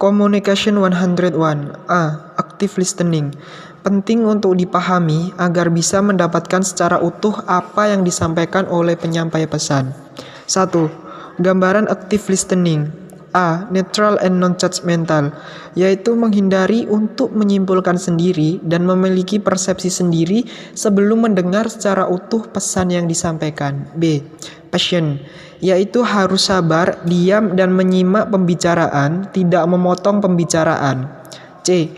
Communication 101. A. Active listening. Penting untuk dipahami agar bisa mendapatkan secara utuh apa yang disampaikan oleh penyampai pesan. 1. Gambaran active listening. A. Neutral and non-judgmental, yaitu menghindari untuk menyimpulkan sendiri dan memiliki persepsi sendiri sebelum mendengar secara utuh pesan yang disampaikan. B. Patient, yaitu harus sabar, diam, dan menyimak pembicaraan, tidak memotong pembicaraan. C.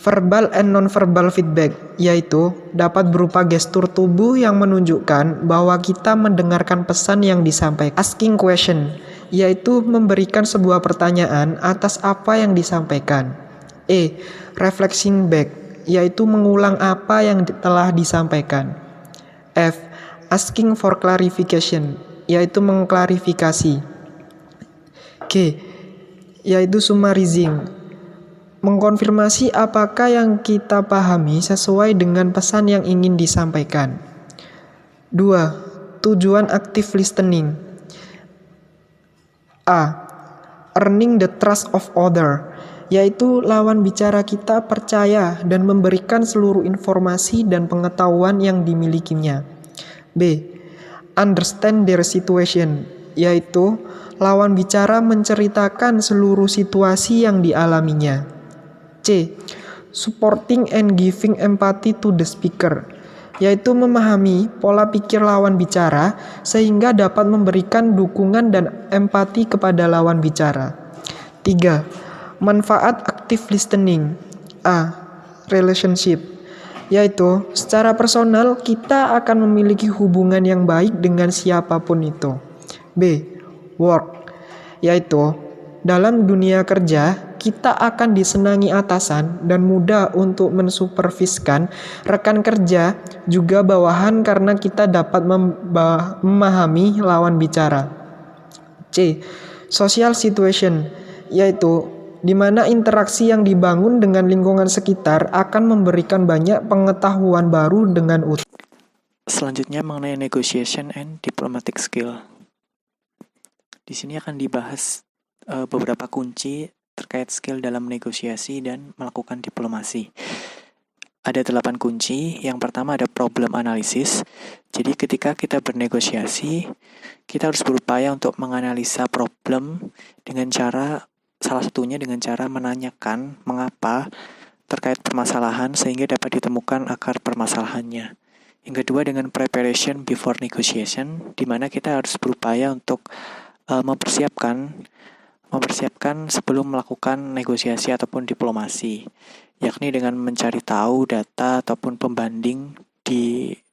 Verbal and non-verbal feedback, yaitu dapat berupa gestur tubuh yang menunjukkan bahwa kita mendengarkan pesan yang disampaikan. Asking question, yaitu memberikan sebuah pertanyaan atas apa yang disampaikan. E. Reflecting back, yaitu mengulang apa yang telah disampaikan. F. Asking for clarification, yaitu mengklarifikasi. G. Yaitu summarizing, mengkonfirmasi apakah yang kita pahami sesuai dengan pesan yang ingin disampaikan. 2. Tujuan active listening. A. Earning the trust of other, yaitu lawan bicara kita percaya dan memberikan seluruh informasi dan pengetahuan yang dimilikinya. B. Understand their situation, yaitu lawan bicara menceritakan seluruh situasi yang dialaminya. C. Supporting and giving empathy to the speaker, yaitu memahami pola pikir lawan bicara sehingga dapat memberikan dukungan dan empati kepada lawan bicara. 3. Manfaat active listening. A. Relationship, yaitu secara personal kita akan memiliki hubungan yang baik dengan siapapun itu. B. Work, yaitu dalam dunia kerja kita akan disenangi atasan dan mudah untuk mensuperviskan rekan kerja juga bawahan karena kita dapat memahami lawan bicara. C. Social situation, yaitu di mana interaksi yang dibangun dengan lingkungan sekitar akan memberikan banyak pengetahuan baru dengan utuh. Selanjutnya mengenai negotiation and diplomatic skill. Di sini akan dibahas beberapa kunci terkait skill dalam negosiasi dan melakukan diplomasi. Ada 8 kunci. Yang pertama ada problem analysis. Jadi ketika kita bernegosiasi, kita harus berupaya untuk menganalisa problem dengan cara, salah satunya dengan cara menanyakan mengapa terkait permasalahan sehingga dapat ditemukan akar permasalahannya. Yang kedua dengan preparation before negotiation, di mana kita harus berupaya untuk mempersiapkan sebelum melakukan negosiasi ataupun diplomasi, yakni dengan mencari tahu data ataupun pembanding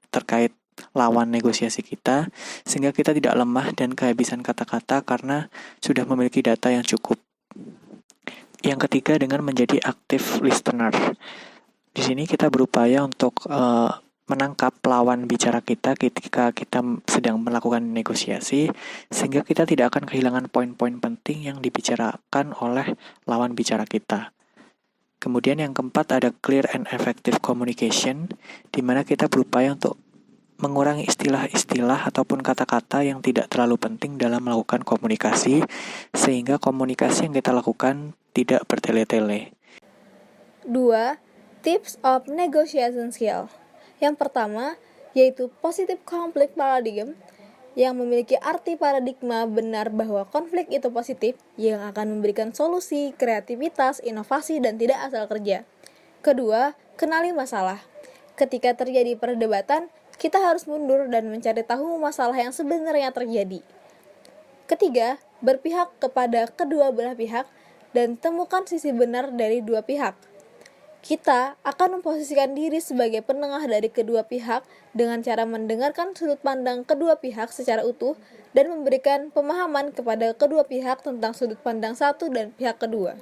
terkait lawan negosiasi kita, sehingga kita tidak lemah dan kehabisan kata-kata karena sudah memiliki data yang cukup. Yang ketiga dengan menjadi active listener. Di sini kita berupaya untuk menangkap lawan bicara kita ketika kita sedang melakukan negosiasi, sehingga kita tidak akan kehilangan poin-poin penting yang dibicarakan oleh lawan bicara kita. Kemudian yang keempat ada clear and effective communication, di mana kita berupaya untuk mengurangi istilah-istilah ataupun kata-kata yang tidak terlalu penting dalam melakukan komunikasi, sehingga komunikasi yang kita lakukan tidak bertele-tele. 2. Tips of negotiation skill. Yang pertama, yaitu positive conflict paradigm, yang memiliki arti paradigma benar bahwa konflik itu positif, yang akan memberikan solusi, kreativitas, inovasi, dan tidak asal kerja. Kedua, kenali masalah. Ketika terjadi perdebatan, kita harus mundur dan mencari tahu masalah yang sebenarnya terjadi. Ketiga, berpihak kepada kedua belah pihak dan temukan sisi benar dari dua pihak. Kita akan memposisikan diri sebagai penengah dari kedua pihak dengan cara mendengarkan sudut pandang kedua pihak secara utuh dan memberikan pemahaman kepada kedua pihak tentang sudut pandang satu dan pihak kedua.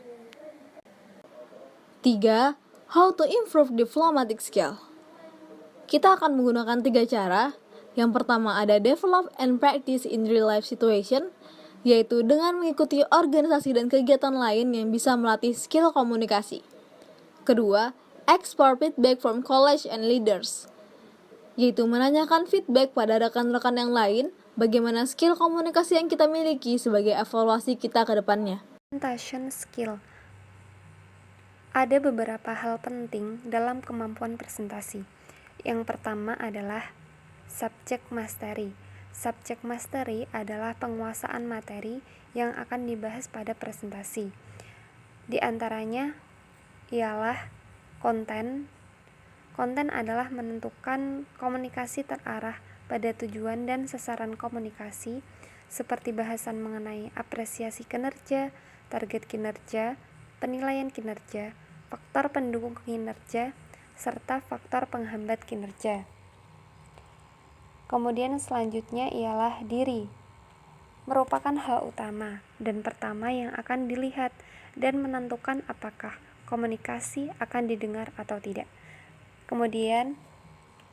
3. How to improve diplomatic skill. Kita akan menggunakan 3 cara. Yang pertama ada develop and practice in real life situation, yaitu dengan mengikuti organisasi dan kegiatan lain yang bisa melatih skill komunikasi. Kedua, explore feedback from colleagues and leaders, yaitu menanyakan feedback pada rekan-rekan yang lain bagaimana skill komunikasi yang kita miliki sebagai evaluasi kita ke depannya. Presentation skill. Ada beberapa hal penting dalam kemampuan presentasi. Yang pertama adalah subject mastery. Subject mastery adalah penguasaan materi yang akan dibahas pada presentasi. Di antaranya ialah konten. Konten adalah menentukan komunikasi terarah pada tujuan dan sasaran komunikasi, seperti bahasan mengenai apresiasi kinerja, target kinerja, penilaian kinerja, faktor pendukung kinerja, serta faktor penghambat kinerja. Kemudian selanjutnya ialah diri. Merupakan hal utama dan pertama yang akan dilihat dan menentukan apakah komunikasi akan didengar atau tidak. Kemudian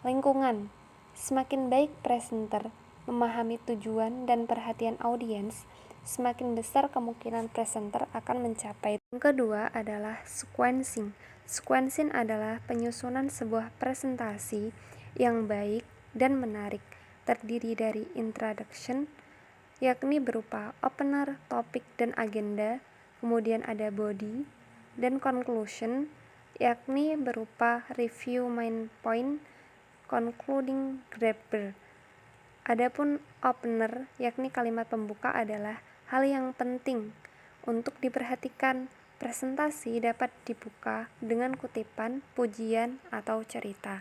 lingkungan. Semakin baik presenter memahami tujuan dan perhatian audiens, semakin besar kemungkinan presenter akan mencapai. Yang kedua adalah sequencing. Sequencing adalah penyusunan sebuah presentasi yang baik dan menarik, terdiri dari introduction, yakni berupa opener, topik, dan agenda, kemudian ada body, dan conclusion, yakni berupa review main point, concluding grabber. Adapun opener, yakni kalimat pembuka, adalah hal yang penting untuk diperhatikan. Presentasi dapat dibuka dengan kutipan, pujian, atau cerita.